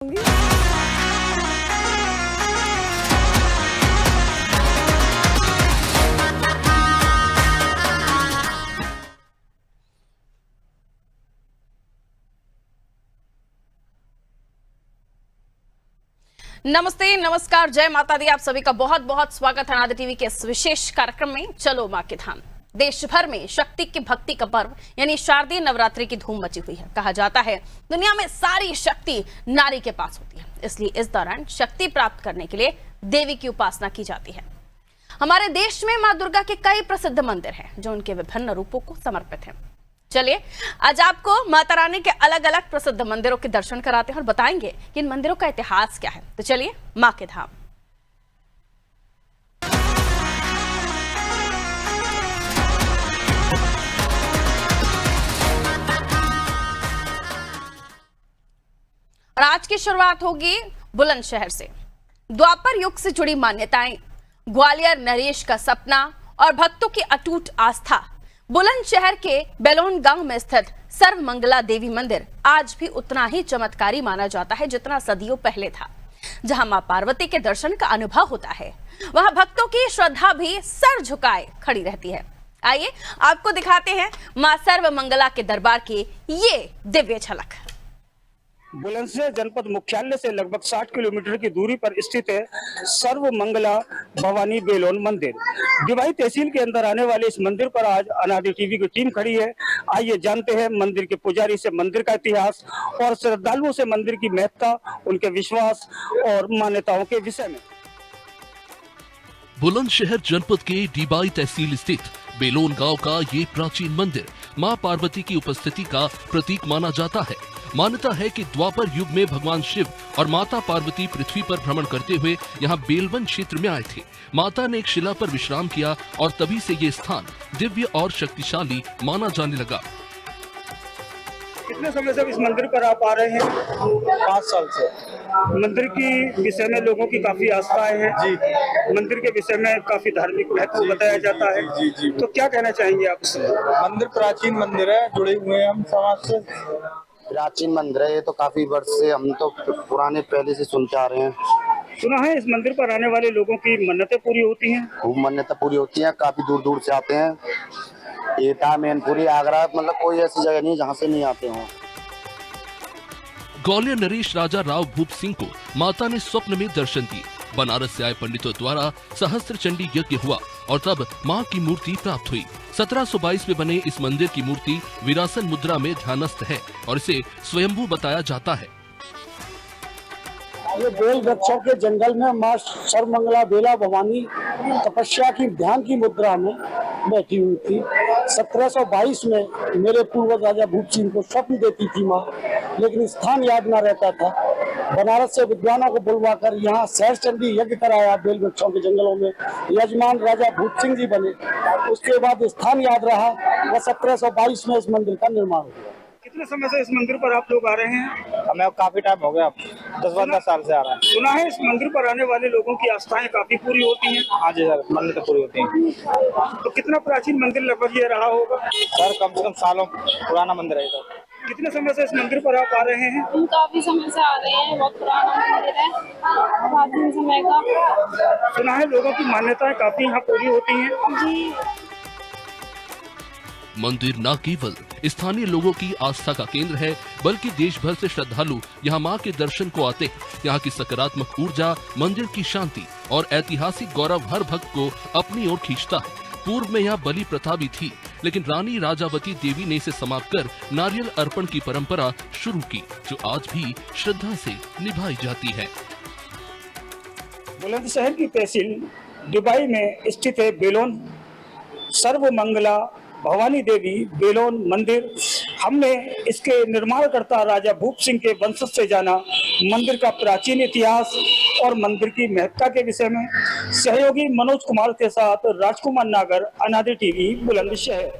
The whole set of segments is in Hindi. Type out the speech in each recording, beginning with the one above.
नमस्ते, नमस्कार, जय माता दी। आप सभी का बहुत बहुत स्वागत है अनादि टीवी के इस विशेष कार्यक्रम में चलो मां के धाम। देश भर में शक्ति की भक्ति का पर्व यानी शारदीय नवरात्रि की धूम मची हुई है। कहा जाता है दुनिया में सारी शक्ति नारी के पास होती है, इसलिए इस दौरान शक्ति प्राप्त करने के लिए देवी की उपासना की जाती है। हमारे देश में मां दुर्गा के कई प्रसिद्ध मंदिर हैं जो उनके विभिन्न रूपों को समर्पित हैं। चलिए आज आपको माता रानी के अलग अलग प्रसिद्ध मंदिरों के दर्शन कराते हैं और बताएंगे कि इन मंदिरों का इतिहास क्या है। तो चलिए मां के धाम। और आज की शुरुआत होगी बुलंदशहर से। द्वापर युग से जुड़ी मान्यताएं, ग्वालियर नरेश का सपना और भक्तों की अटूट आस्था। बुलंदशहर के बेलोन गांव में स्थित सर्वमंगला देवी मंदिर आज भी उतना ही चमत्कारी माना जाता है जितना सदियों पहले था। जहां मां पार्वती के दर्शन का अनुभव होता है, वहां भक्तों की श्रद्धा भी सर झुकाए खड़ी रहती है। आइए आपको दिखाते हैं मां सर्वमंगला के दरबार की ये दिव्य झलक। बुलंदशहर जनपद मुख्यालय से लगभग 60 किलोमीटर की दूरी पर स्थित है सर्वमंगला भवानी बेलोन मंदिर। डिवाई तहसील के अंदर आने वाले इस मंदिर पर आज अनादि टीवी की टीम खड़ी है। आइए जानते हैं मंदिर के पुजारी से मंदिर का इतिहास और श्रद्धालुओं से मंदिर की महत्ता, उनके विश्वास और मान्यताओं के विषय में। बुलंदशहर जनपद के डिबाई तहसील स्थित बेलोन गांव का ये प्राचीन मंदिर मां पार्वती की उपस्थिति का प्रतीक माना जाता है। मान्यता है कि द्वापर युग में भगवान शिव और माता पार्वती पृथ्वी पर भ्रमण करते हुए यहाँ बेलवन क्षेत्र में आए थे। माता ने एक शिला पर विश्राम किया और तभी से ये स्थान दिव्य और शक्तिशाली माना जाने लगा। कितने समय से इस मंदिर पर आप आ रहे हैं? 5 साल से। मंदिर की विषय में लोगों की काफी आस्थाएं हैं जी। मंदिर के विषय में काफी धार्मिक महत्व बताया जाता है। जी। तो क्या कहना चाहेंगे आप इससे? मंदिर प्राचीन मंदिर है, जुड़े हुए हैं हम समाज से। प्राचीन मंदिर है ये, तो काफी वर्ष से हम तो पुराने पहले से सुनते आ रहे हैं। सुना है इस मंदिर पर आने वाले लोगों की मन्नतें पूरी होती हैं। खूब मन्नतें पूरी होती हैं, काफी दूर दूर से आते हैं। एटा, मैनपुरी, आगरा, मतलब कोई ऐसी जगह नहीं जहाँ से नहीं आते हों। ग्वालियर नरेश राजा राव भूप सिंह को माता ने स्वप्न में दर्शन दिए। बनारस से आए पंडितों द्वारा सहस्त्र चंडी यज्ञ हुआ और तब मां की मूर्ति प्राप्त हुई। 1722 में बने इस मंदिर की मूर्ति विरासन मुद्रा में ध्यानस्थ है और इसे स्वयंभू बताया जाता है। ये बेल वृक्षों के जंगल में माँ सर्वमंगला बेला भवानी तपस्या की ध्यान की मुद्रा में बैठी हुई थी। 1722 में मेरे पूर्वज राजा भूप सिंह को स्वप्न देती थी माँ, लेकिन स्थान याद न रहता था। बनारस से विद्वानों को बुलवाकर यहाँ सहस्त्र चंडी यज्ञ कराया बेल वृक्षों के जंगलों में। यजमान राजा भूप सिंह जी बने। उसके बाद स्थान याद रहा व 1722 में इस मंदिर का निर्माण हुआ। कितने समय से इस मंदिर पर आप लोग आ रहे हैं? हमें काफी टाइम हो गया, 10-15 साल से आ रहा है। सुना है इस मंदिर पर आने वाले लोगों की आस्थाएं काफी पूरी होती हैं। हाँ जी सर, मन्नतें पूरी होती हैं। तो कितना प्राचीन मंदिर लगभग ये रहा होगा? सर कम से कम सालों पुराना मंदिर है सर। कितने समय से इस मंदिर पर आप आ रहे हैं? हम काफी समय से आ रहे हैं, बहुत पुराना मंदिर है, प्राचीन समय का। सुना है लोगों की मान्यताएं काफी यहाँ पूरी होती हैं। जी। मंदिर न केवल स्थानीय लोगों की आस्था का केंद्र है, बल्कि देश भर से श्रद्धालु यहाँ मां के दर्शन को आते हैं। यहाँ की सकारात्मक ऊर्जा, मंदिर की शांति और ऐतिहासिक गौरव हर भक्त को अपनी ओर खींचता है। पूर्व में यहाँ बलि प्रथा भी थी, लेकिन रानी राजावती देवी ने इसे समाप्त कर नारियल अर्पण की परंपरा शुरू की, जो आज भी श्रद्धा से निभाई जाती है। बुलंदशहर की तहसील डिबाई में स्थित है बेलोन सर्वमंगला भवानी देवी बेलोन मंदिर। हमने इसके निर्माणकर्ता राजा भूप सिंह के वंशज से जाना मंदिर का प्राचीन इतिहास और मंदिर की महत्ता के विषय में। सहयोगी मनोज कुमार के साथ राजकुमार नागर, अनादि टीवी, बुलंदशहर।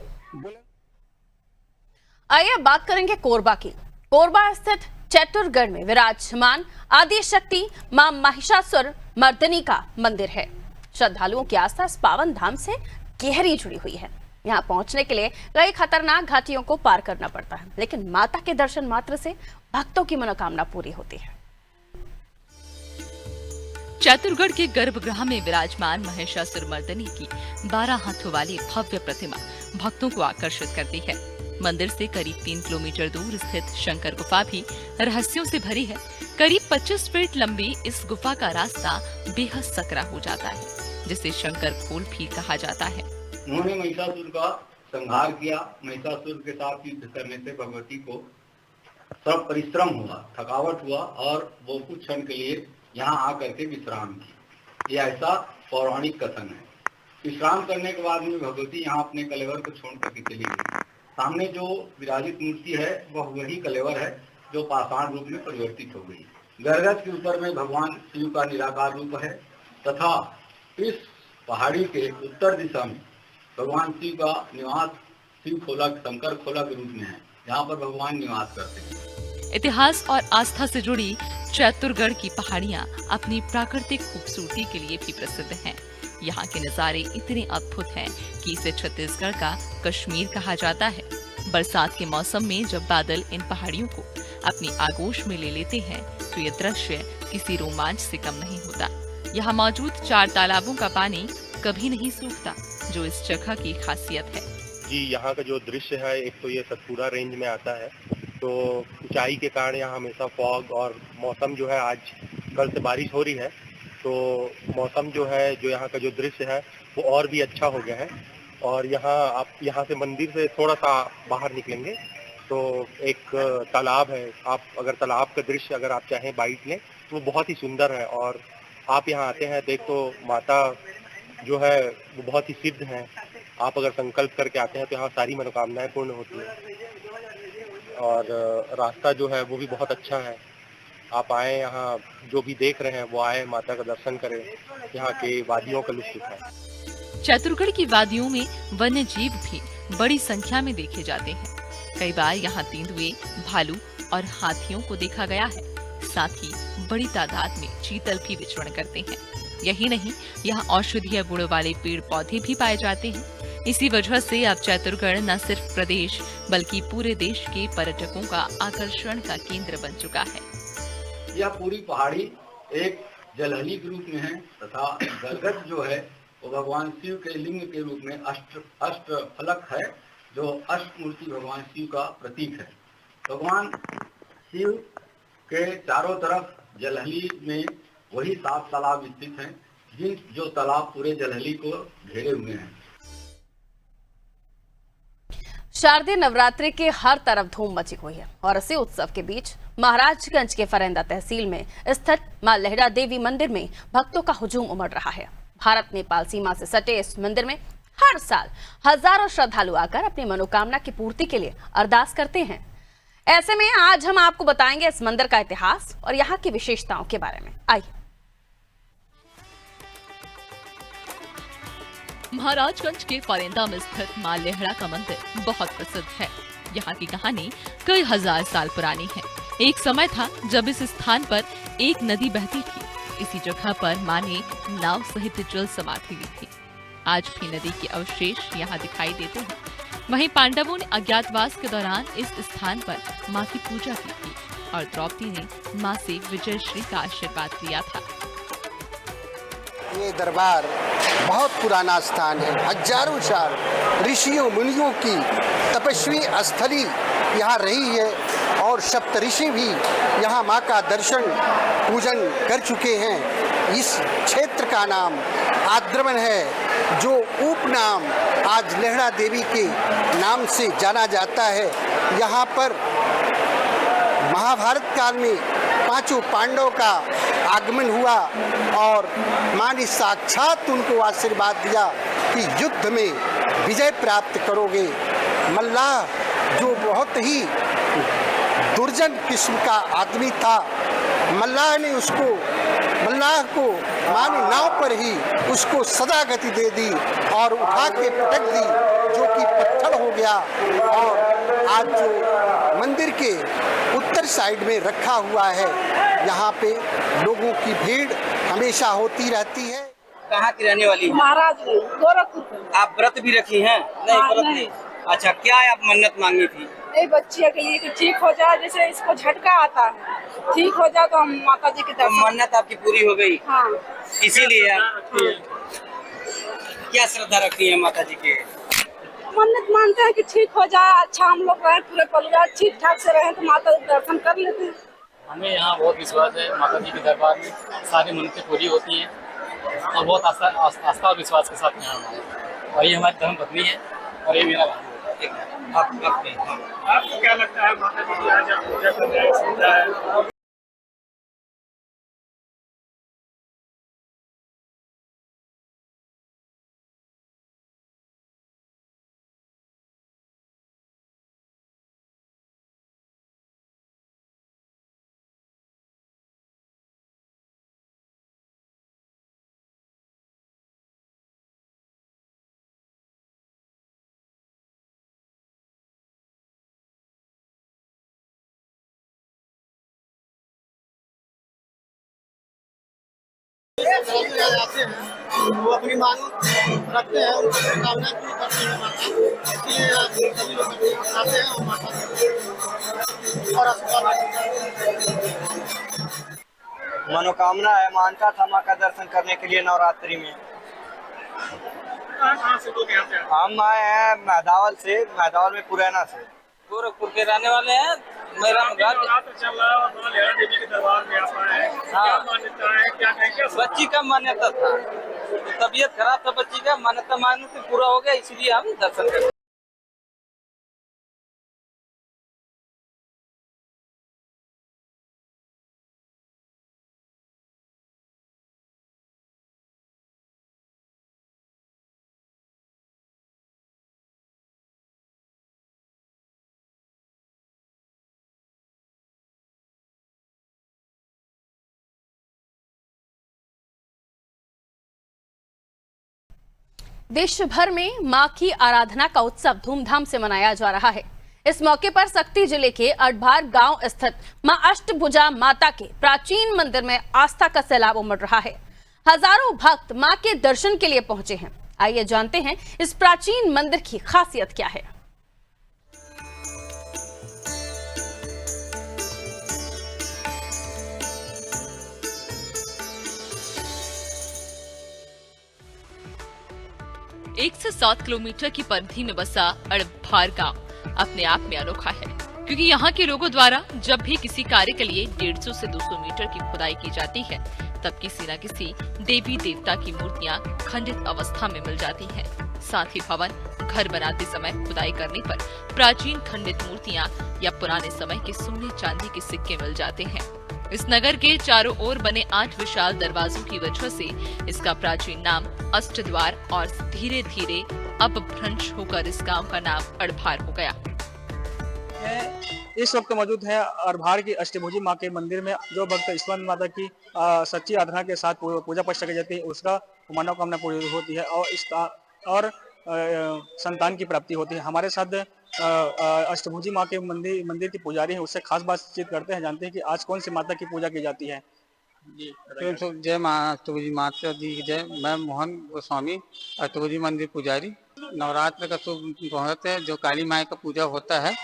आइए बात करेंगे कोरबा की। कोरबा स्थित चैतुरगढ़ में विराजमान आदि शक्ति मां महिषासुर मर्दिनी का मंदिर है। श्रद्धालुओं की आस्था इस पावन धाम से गहरी जुड़ी हुई है। यहाँ पहुंचने के लिए कई खतरनाक घाटियों को पार करना पड़ता है, लेकिन माता के दर्शन मात्र से भक्तों की मनोकामना पूरी होती है। चैतुरगढ़ के गर्भगृह में विराजमान महिषासुरमर्दिनी की 12 हाथों वाली भव्य प्रतिमा भक्तों को आकर्षित करती है। मंदिर से करीब 3 किलोमीटर दूर स्थित शंकर गुफा भी रहस्यों से भरी है। करीब 25 फीट लंबी इस गुफा का रास्ता बेहद सकरा हो जाता है, जिसे शंकर खोल भी कहा जाता है। उन्होंने महिषासुर का संहार किया। महिषासुर के साथ युद्ध करने से भगवती को सब परिश्रम हुआ, थकावट हुआ और वो कुछ क्षण के लिए यहाँ आकर के विश्राम की। ये ऐसा पौराणिक कथन है। विश्राम करने के बाद में भगवती यहाँ अपने कलेवर को छोड़ करके चली गई। सामने जो विराजित मूर्ति है वह वही कलेवर है जो पाषाण रूप में परिवर्तित हो गई। गर्गज के ऊपर में भगवान शिव का निराकार रूप है तथा इस पहाड़ी के उत्तर दिशा में भगवान शिव का निवास शिव खोला, शंकर खोला के रूप में है, जहाँ पर भगवान निवास करते हैं। इतिहास और आस्था से जुड़ी चैतुरगढ़ की पहाड़ियाँ अपनी प्राकृतिक खूबसूरती के लिए भी प्रसिद्ध हैं। यहाँ के नज़ारे इतने अद्भुत हैं कि इसे छत्तीसगढ़ का कश्मीर कहा जाता है। बरसात के मौसम में जब बादल इन पहाड़ियों को अपनी आगोश में ले लेते हैं तो ये दृश्य किसी रोमांच से कम नहीं होता। यहाँ मौजूद 4 तालाबों का पानी कभी नहीं सूखता, जो इस जगह की खासियत है। जी, यहाँ का जो दृश्य है, एक तो ये सतपुड़ा रेंज में आता है, तो ऊंचाई के कारण यहाँ हमेशा फॉग और मौसम जो है, आज कल से बारिश हो रही है तो मौसम जो है, जो यहाँ का जो दृश्य है वो और भी अच्छा हो गया है। और यहाँ आप यहाँ से मंदिर से थोड़ा सा बाहर निकलेंगे तो एक तालाब है। आप अगर तालाब का दृश्य अगर आप चाहें बाइट लें तो वो बहुत ही सुंदर है। और आप यहाँ आते हैं देख तो माता जो है वो बहुत ही सिद्ध है। आप अगर संकल्प करके आते हैं तो यहाँ सारी मनोकामनाएं पूर्ण होती हैं। और रास्ता जो है वो भी बहुत अच्छा है। आप आए, यहाँ जो भी देख रहे हैं वो आए, माता का दर्शन करें, यहाँ के वादियों का लुत्फ उठाएं। चैतुरगढ़ की वादियों में वन्य जीव भी बड़ी संख्या में देखे जाते हैं। कई बार यहाँ तेंदुए, भालू और हाथियों को देखा गया है। साथ ही बड़ी तादाद में चीतल भी विचरण करते हैं। यही नहीं, यहाँ औषधीय गुण वाले पेड़ पौधे भी पाए जाते हैं। इसी वजह से अब चैतुरगढ़ न सिर्फ प्रदेश बल्कि पूरे देश के पर्यटकों का आकर्षण का केंद्र बन चुका है। यह पूरी पहाड़ी एक जलहली के रूप में है तथा गर्गज जो है वो भगवान शिव के लिंग के रूप में अष्ट फलक है, जो अष्टमूर्ति भगवान शिव का प्रतीक है। भगवान शिव के चारों तरफ जलहली में वही 7 तालाब स्थित हैं, जो तालाब पूरे जलहली को घेरे हुए हैं। शारदीय नवरात्रि की हर तरफ धूम मची हुई है और इसी उत्सव के बीच महाराजगंज के फरेंदा तहसील में स्थित मां लेहड़ा देवी मंदिर में भक्तों का हुजूम उमड़ रहा है। भारत नेपाल सीमा से सटे इस मंदिर में हर साल हजारों श्रद्धालु आकर अपनी मनोकामना की पूर्ति के लिए अरदास करते हैं। ऐसे में आज हम आपको बताएंगे इस मंदिर का इतिहास और यहाँ की विशेषताओं के बारे में। आइए। महाराजगंज के फरेंदा में स्थित मां लेहड़ा का मंदिर बहुत प्रसिद्ध है। यहाँ की कहानी कई हजार साल पुरानी है। एक समय था जब इस स्थान पर एक नदी बहती थी। इसी जगह पर मां ने नाव सहित जल समाधि ली थी। आज भी नदी के अवशेष यहाँ दिखाई देते हैं। वहीं पांडवों ने अज्ञातवास के दौरान इस स्थान पर मां की पूजा की थी और द्रौपदी ने मां से विजयश्री का आशीर्वाद लिया था। ये दरबार बहुत पुराना स्थान है। हजारों साल ऋषियों मुनियों की तपस्वी स्थली यहाँ रही है और सप्तऋषि भी यहाँ माँ का दर्शन पूजन कर चुके हैं। इस क्षेत्र का नाम आद्रवन है, जो उपनाम आज लेहड़ा देवी के नाम से जाना जाता है। यहाँ पर महाभारत काल में 5 पांडवों का आगमन हुआ और मां ने साक्षात उनको आशीर्वाद दिया कि युद्ध में विजय प्राप्त करोगे। मल्लाह जो बहुत ही दुर्जन किस्म का आदमी था, मल्लाह को मां ने नाव पर ही उसको सदा गति दे दी और उठा के पटक दी, जो कि पत्थर हो गया। और आज जो मंदिर के उत्तर साइड में रखा हुआ है, यहाँ पे लोगों की भीड़ हमेशा होती रहती है। कहाँ की रहने वाली है? महाराज गोरखपुर। आप व्रत भी रखी हैं? नहीं, व्रत नहीं। अच्छा, क्या आप मन्नत मांगी थी? ये बच्चियों के लिए कि ठीक हो जाए, जैसे इसको झटका आता है, ठीक हो जाए तो हम माता जी के तो दर्शन। मन्नत आपकी पूरी हो गई? हाँ। इसीलिए आप क्या श्रद्धा रखती है माता जी के? मन्नत मानते हैं कि ठीक हो जाए, अच्छा हम लोग रहें, पूरे परिवार ठीक ठाक से रहें तो माता जी दर्शन कर लेते हैं। हमें यहाँ बहुत विश्वास है, माता जी के दरबार में सारी मन्नतें पूरी होती हैं और बहुत आस्था और विश्वास के साथ यहाँ आए। और ये हमारी धर्म पत्नी है और ये मेरा भाई है। आपको क्या लगता है माता जी की आज आप पूजा कर रहे हैं, सुविधा है? वो अपनी मांग रखते हैं, उनकी कामना पूरी करते हैं माता, इसलिए सभी लोग आते हैं और माता और मनोकामना है, मानता था माँ का दर्शन करने के लिए नवरात्रि में। कहाँ से लोग यहाँ पे आते हैं? हम आए हैं महदावल से, महदावल में पुरैना से। गोरखपुर के रहने वाले हैं। मेरा नवरात्र चल रहा है और माँ लहरा देवी के दरबार में आप आए हैं। क्या मान्यता है, क्या कहें, क्या बच्ची का मान्यता था, तो तबीयत खराब था बच्ची का, मान्यता मानने से पूरा हो गया, इसलिए हम दर्शन करते। देश भर में मां की आराधना का उत्सव धूमधाम से मनाया जा रहा है। इस मौके पर सक्ती जिले के अडभार गांव स्थित मां अष्टभुजा माता के प्राचीन मंदिर में आस्था का सैलाब उमड़ रहा है। हजारों भक्त मां के दर्शन के लिए पहुंचे हैं। आइए जानते हैं इस प्राचीन मंदिर की खासियत क्या है। एक से 7 किलोमीटर की परिधि में बसा अडभार गांव अपने आप में अनोखा है, क्योंकि यहाँ के लोगों द्वारा जब भी किसी कार्य के लिए 150 से 200 मीटर की खुदाई की जाती है, तब किसी न किसी देवी देवता की मूर्तियाँ खंडित अवस्था में मिल जाती हैं। साथ ही भवन घर बनाते समय खुदाई करने पर प्राचीन खंडित मूर्तियाँ या पुराने समय के सोने चांदी के सिक्के मिल जाते हैं। इस नगर के चारों ओर बने 8 विशाल दरवाजों की वजह से इसका प्राचीन नाम अष्टद्वार और धीरे धीरे अपभ्रंश होकर इस गांव का नाम अडभार हो गया। इस वक्त मौजूद है अडभार की अष्टभुजी माँ के मंदिर में। जो भक्त ईश्वर माता की सच्ची आराधना के साथ पूजा पश्चा की जाती है, उसका मनोकामना पूरी होती है और संतान की प्राप्ति होती है। हमारे साथ अष्टभुजी माँ के मंदिर की पुजारी है, उससे खास बातचीत करते हैं, जानते हैं कि आज कौन सी माता की पूजा की जाती है। जी जय माँ अष्टभुजी माता जी की जय। मैं मोहन गोस्वामी, अष्टभुजी मंदिर पुजारी। नवरात्र का शुभ मुहूर्त है, जो काली माँ का पूजा होता है।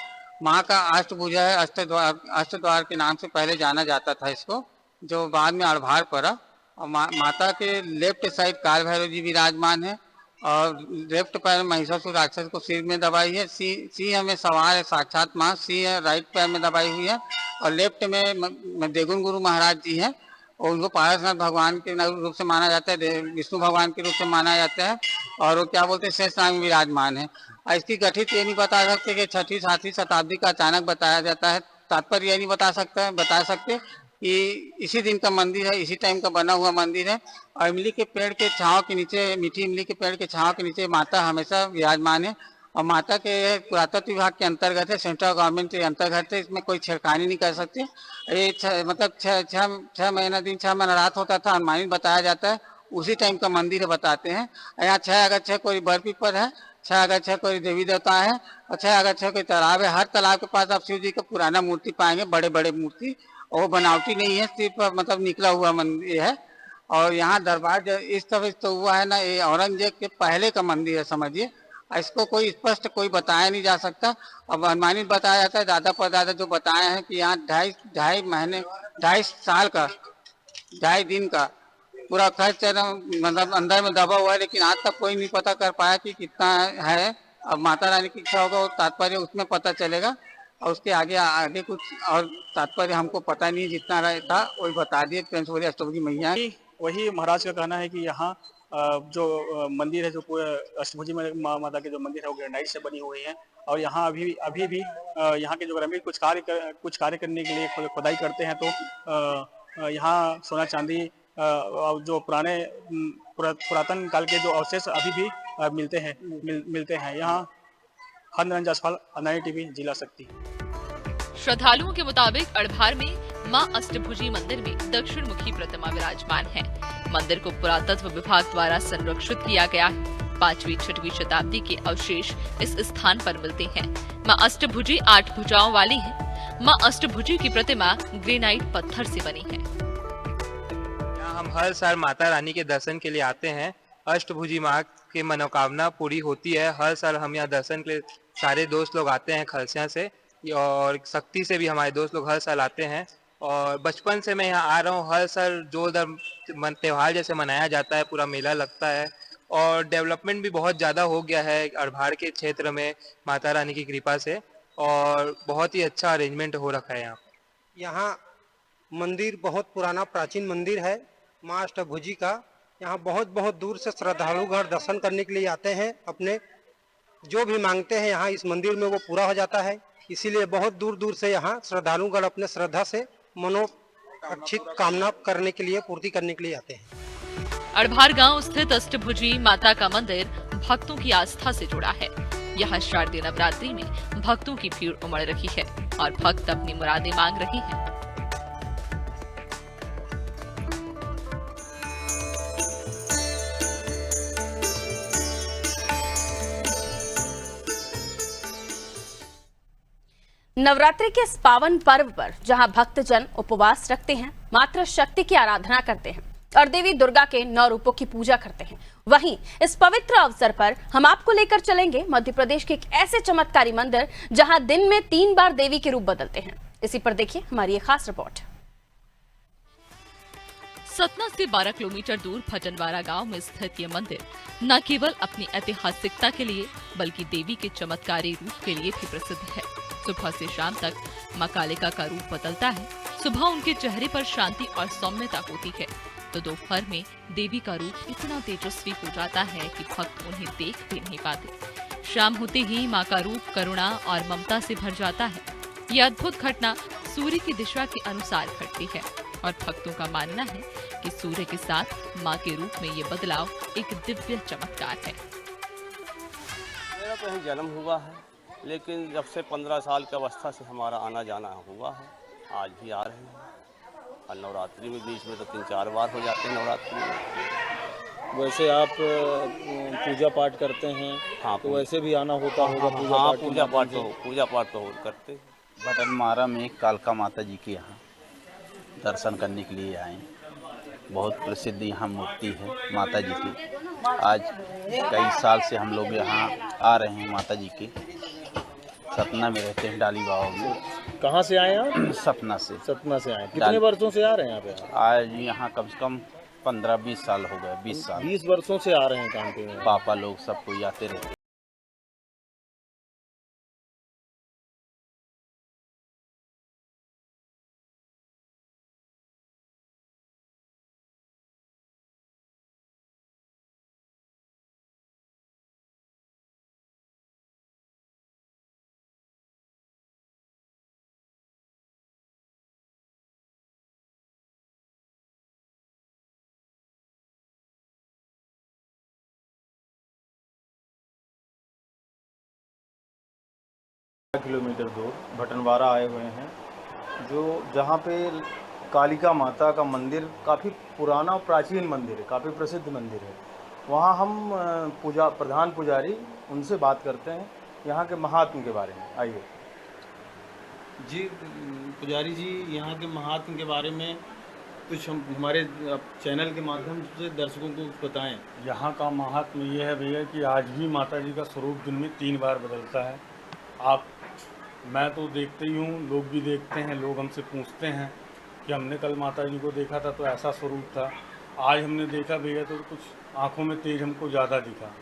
माँ का अष्टभुजा है, अष्टद्वार के नाम से पहले जाना जाता था इसको, जो बाद में अडभार पड़ा। और माता के लेफ्ट साइड काल भैरव जी विराजमान है और लेफ्ट पैर महिषासुर राक्षस को सिर में दबाई है। सिंह में सवार है साक्षात माँ, सिंह राइट पैर में दबाई हुई है और लेफ्ट में देगुन गुरु महाराज जी हैं और उनको पारसनाथ भगवान के रूप से माना जाता है, विष्णु भगवान के रूप से माना जाता है और वो क्या बोलते हैं शेष नाग में विराजमान है। इसकी गठित ये नहीं बता सकते कि 6ठी 7वीं शताब्दी का अचानक बताया जाता है, तात्पर्य ये नहीं बता सकते कि इसी दिन का मंदिर है, इसी टाइम का बना हुआ मंदिर है। और इमली के पेड़ के छांव के नीचे, मीठी इमली के पेड़ के छांव के नीचे माता हमेशा विराजमान है और माता के पुरातत्व विभाग के अंतर्गत है, सेंट्रल गवर्नमेंट के अंतर्गत है। इसमें कोई छेड़खानी नहीं कर सकते। ये मतलब छह महीना दिन 6 महीना रात होता था, अनुमानित बताया जाता है, उसी टाइम का मंदिर बताते हैं। यहाँ 6 अगर 6 कोई बरपीपर है, 6 अगर 6 कोई देवी देवता है और 6 अगर 6 कोई तालाब है। हर तालाब के पास आप शिव जी का पुराना मूर्ति पाएंगे, बड़े बड़े मूर्ति, और वो बनावटी नहीं है, सिर्फ मतलब निकला हुआ मंदिर है। और यहाँ दरबार इस तरह तो हुआ है ना, ये औरंगजेब के पहले का मंदिर है समझिए। इसको कोई स्पष्ट कोई बताया नहीं जा सकता। अब अनुमानित बताया जाता है, दादा परदादा जो बताए हैं कि यहाँ 2.5 साल का 2.5 दिन का पूरा खर्च मतलब अंदर में दबा हुआ है, लेकिन आज तक कोई नहीं पता कर पाया कि कितना है। अब माता रानी की इच्छा होगा, तात्पर्य उसमें पता चलेगा, और उसके आगे कुछ और तात्पर्य हमको पता नहीं, जितना था वही बता दिए। पंचवटी अष्टभुजी मैया वही महाराज का कहना है कि यहाँ जो मंदिर है, जो पूरे अष्टभुजी माता के जो मंदिर है वो ग्रेनाइट से बनी हुई है, और यहाँ अभी भी यहाँ के जो ग्रामीण कुछ कार्य करने के लिए खुदाई करते हैं, तो यहाँ सोना चांदी जो पुरातन काल के जो अवशेष अभी भी मिलते हैं। यहाँ हरनिरंजन जायसवाल, अनानी टीवी, जिला शक्ति। श्रद्धालुओं के मुताबिक अड़भार में मां अष्टभुजी मंदिर में दक्षिण मुखी प्रतिमा विराजमान है। मंदिर को पुरातत्व विभाग द्वारा संरक्षित किया गया है। 5वीं-6वीं शताब्दी के अवशेष इस स्थान पर मिलते हैं। मां अष्टभुजी 8 भुजाओं वाली है। मां अष्टभुजी की प्रतिमा ग्रेनाइट पत्थर से बनी है। यहाँ हम हर साल माता रानी के दर्शन के लिए आते हैं। अष्टभुजी माँ की मनोकामना पूरी होती है। हर साल हम यहाँ दर्शन के लिए सारे दोस्त लोग आते हैं खलसिया से, और शक्ति से भी हमारे दोस्त लोग हर साल आते हैं। और बचपन से मैं यहाँ आ रहा हूँ। हर साल जोरदार त्योहार जैसे मनाया जाता है, पूरा मेला लगता है, और डेवलपमेंट भी बहुत ज़्यादा हो गया है अड़भार के क्षेत्र में माता रानी की कृपा से, और बहुत ही अच्छा अरेंजमेंट हो रखा है यहाँ। यहाँ मंदिर बहुत पुराना प्राचीन मंदिर है माँ अष्टभुजी का। यहाँ बहुत दूर से श्रद्धालुगण दर्शन करने के लिए आते हैं। अपने जो भी मांगते हैं यहाँ इस मंदिर में वो पूरा हो जाता है। इसीलिए बहुत दूर से यहाँ श्रद्धालुगण अपने श्रद्धा से मनोकांक्षित कामना करने के लिए, पूर्ति करने के लिए आते हैं। अड़भार गांव स्थित अष्टभुजी माता का मंदिर भक्तों की आस्था से जुड़ा है। यहाँ शारदीय नवरात्रि में भक्तों की भीड़ उमड़ रही है और भक्त अपनी मुरादें मांग रहे हैं। नवरात्रि के इस पावन पर्व पर जहां भक्तजन उपवास रखते हैं, मातृ शक्ति की आराधना करते हैं और देवी दुर्गा के 9 रूपों की पूजा करते हैं, वहीं इस पवित्र अवसर पर हम आपको लेकर चलेंगे मध्य प्रदेश के एक ऐसे चमत्कारी मंदिर जहां दिन में 3 बार देवी के रूप बदलते हैं। इसी पर देखिए हमारी ये खास रिपोर्ट। सतना से 12 किलोमीटर दूर भटनवारा गांव में स्थित ये मंदिर न केवल अपनी ऐतिहासिकता के लिए बल्कि देवी के चमत्कारी रूप के लिए भी प्रसिद्ध है। सुबह से शाम तक मां कालिका का रूप बदलता है। सुबह उनके चेहरे पर शांति और सौम्यता होती है, तो दोपहर में देवी का रूप इतना तेजस्वी हो जाता है कि भक्त उन्हें देख भी नहीं पाते। शाम होते ही मां का रूप करुणा और ममता से भर जाता है। ये अद्भुत घटना सूर्य की दिशा के अनुसार घटती है और भक्तों का मानना है कि सूर्य के साथ मां के रूप में ये बदलाव एक दिव्य चमत्कार है। मेरा तो जन्म हुआ है, लेकिन जब से 15 साल की अवस्था से हमारा आना जाना हुआ है। आज भी आ रहे हैं, और नवरात्रि में बीच में तो 3-4 बार हो जाते हैं नवरात्रि में। वैसे आप पूजा पाठ करते हैं? हाँ, तो वैसे भी आना होता होगा? पूजा पाठ तो करते। भटनवारा में कालका माता जी के यहाँ दर्शन करने के लिए आए। बहुत प्रसिद्ध यहाँ मूर्ति है माता जी की। आज कई साल से हम लोग यहाँ आ रहे हैं माता जी के। सतना में रहते हैं, डाली बाबा में। कहाँ से आए आप? सतना से। सतना से आए। कितने वर्षों से आ रहे हैं यहाँ पे? आज यहाँ कम से कम 15-20 साल हो गए। 20 साल 20 वर्षों से आ रहे हैं काम पे। पापा लोग सब कोई आते रहते। किलोमीटर दूर भटनवारा आए हुए हैं, जो जहाँ पे कालिका माता का मंदिर काफ़ी पुराना और प्राचीन मंदिर है, काफ़ी प्रसिद्ध मंदिर है। वहाँ हम प्रधान पुजारी उनसे बात करते हैं यहाँ के महात्म के बारे में। आइए जी पुजारी जी, यहाँ के महात्म के बारे में कुछ हम हमारे चैनल के माध्यम से दर्शकों को बताएं। यहाँ का महात्म्य ये है भैया कि आज भी माता जी का स्वरूप दिन में 3 बार बदलता है। मैं तो देखते ही हूँ, लोग भी देखते हैं, लोग हमसे पूछते हैं कि हमने कल माता जी को देखा था तो ऐसा स्वरूप था, आज हमने देखा भैया तो कुछ आँखों में तेज हमको ज़्यादा दिखा।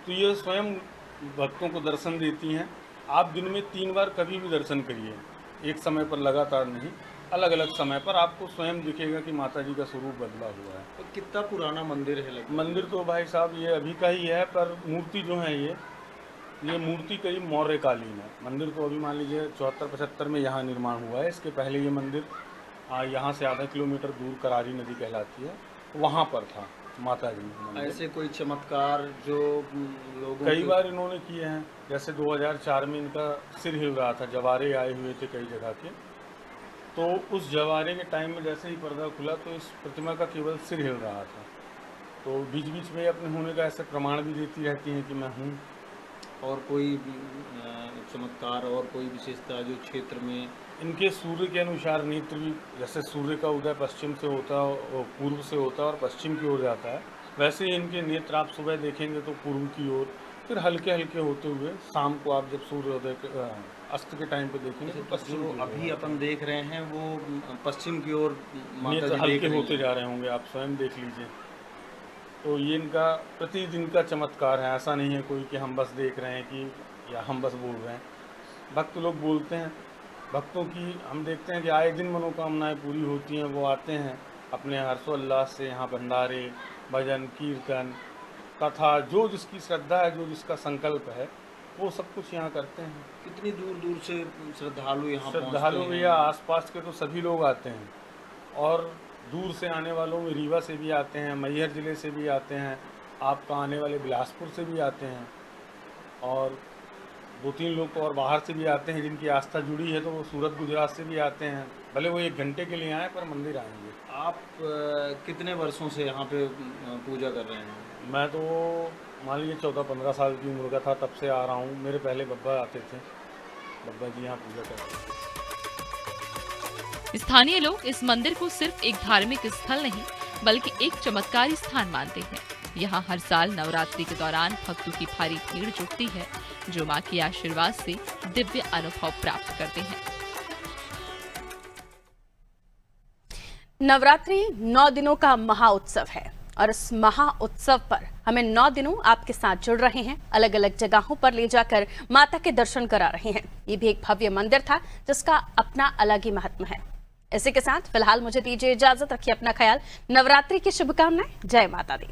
तो ये स्वयं भक्तों को दर्शन देती हैं। आप दिन में 3 बार कभी भी दर्शन करिए, एक समय पर लगातार नहीं, अलग अलग समय पर आपको स्वयं दिखेगा कि माता जी का स्वरूप बदला हुआ है। तो कितना पुराना मंदिर है? मंदिर तो भाई साहब ये अभी का ही है, पर मूर्ति जो है ये मूर्ति करीब मौर्य कालीन है। मंदिर तो अभी मान लीजिए 74-75 में यहाँ निर्माण हुआ है। इसके पहले ये मंदिर यहाँ से आधा किलोमीटर दूर करारी नदी कहलाती है, वहाँ पर था माता जी। ऐसे कोई चमत्कार जो लोगों कई बार इन्होंने किए हैं, जैसे 2004 में इनका सिर हिल रहा था, जवारे आए हुए थे कई जगह के, तो उस जवारे के टाइम में जैसे ही पर्दा खुला तो इस प्रतिमा का केवल सिर हिल रहा था। तो बीच बीच में अपने होने का ऐसे प्रमाण भी देती रहती हैं कि मैं हूँ। और कोई चमत्कार और कोई विशेषता जो क्षेत्र में? इनके सूर्य के अनुसार नेत्र भी, जैसे सूर्य का उदय पश्चिम से होता है, पूर्व से होता है और पश्चिम की ओर जाता है, वैसे ही इनके नेत्र आप सुबह देखेंगे तो पूर्व की ओर, फिर हल्के हल्के होते हुए शाम को आप जब सूर्योदय अस्त के टाइम पे देखेंगे तो पश्चिम। अभी अपन देख रहे हैं वो पश्चिम की ओर नेत्र हल्के होते जा रहे होंगे, आप स्वयं देख लीजिए। तो ये इनका प्रतिदिन का चमत्कार है, ऐसा नहीं है कोई कि हम बस देख रहे हैं कि या हम बस बोल रहे हैं। भक्त लोग बोलते हैं, भक्तों की हम देखते हैं कि आए दिन मनोकामनाएं पूरी होती हैं। वो आते हैं अपने हर्षोल्लास से यहाँ, भंडारे, भजन, कीर्तन, कथा, जो जिसकी श्रद्धा है, जो जिसका संकल्प है, वो सब कुछ यहाँ करते हैं। कितनी दूर दूर से श्रद्धालु यहाँ श्रद्धालु भैया आसपास के तो सभी लोग आते हैं, और दूर से आने वालों में रीवा से भी आते हैं, मैहर ज़िले से भी आते हैं, आपका आने वाले बिलासपुर से भी आते हैं, और 2-3 लोग तो और बाहर से भी आते हैं जिनकी आस्था जुड़ी है, तो वो सूरत गुजरात से भी आते हैं। भले वो 1 घंटे के लिए आए पर मंदिर आएंगे। आप कितने वर्षों से यहाँ पे पूजा कर रहे हैं? मैं तो मान लीजिए 14-15 साल की उम्र का था तब से आ रहा हूँ। मेरे पहले बब्बा आते थे, बब्बा जी यहाँ पूजा करते थे। स्थानीय लोग इस मंदिर को सिर्फ एक धार्मिक स्थल नहीं बल्कि एक चमत्कारी स्थान मानते हैं। यहाँ हर साल नवरात्रि के दौरान भक्तों की भारी भीड़ जुटती है, जो मां के आशीर्वाद से दिव्य अनुभव प्राप्त करते हैं। नवरात्रि 9 दिनों का महाउत्सव है और इस महाउत्सव पर हमें 9 दिनों आपके साथ जुड़ रहे हैं, अलग अलग जगहों पर ले जाकर माता के दर्शन करा रहे हैं। ये भी एक भव्य मंदिर था जिसका अपना अलग ही महत्व है। इसी के साथ फिलहाल मुझे दीजिए इजाजत, रखिए अपना ख्याल। नवरात्रि की शुभकामनाएं। जय माता दी।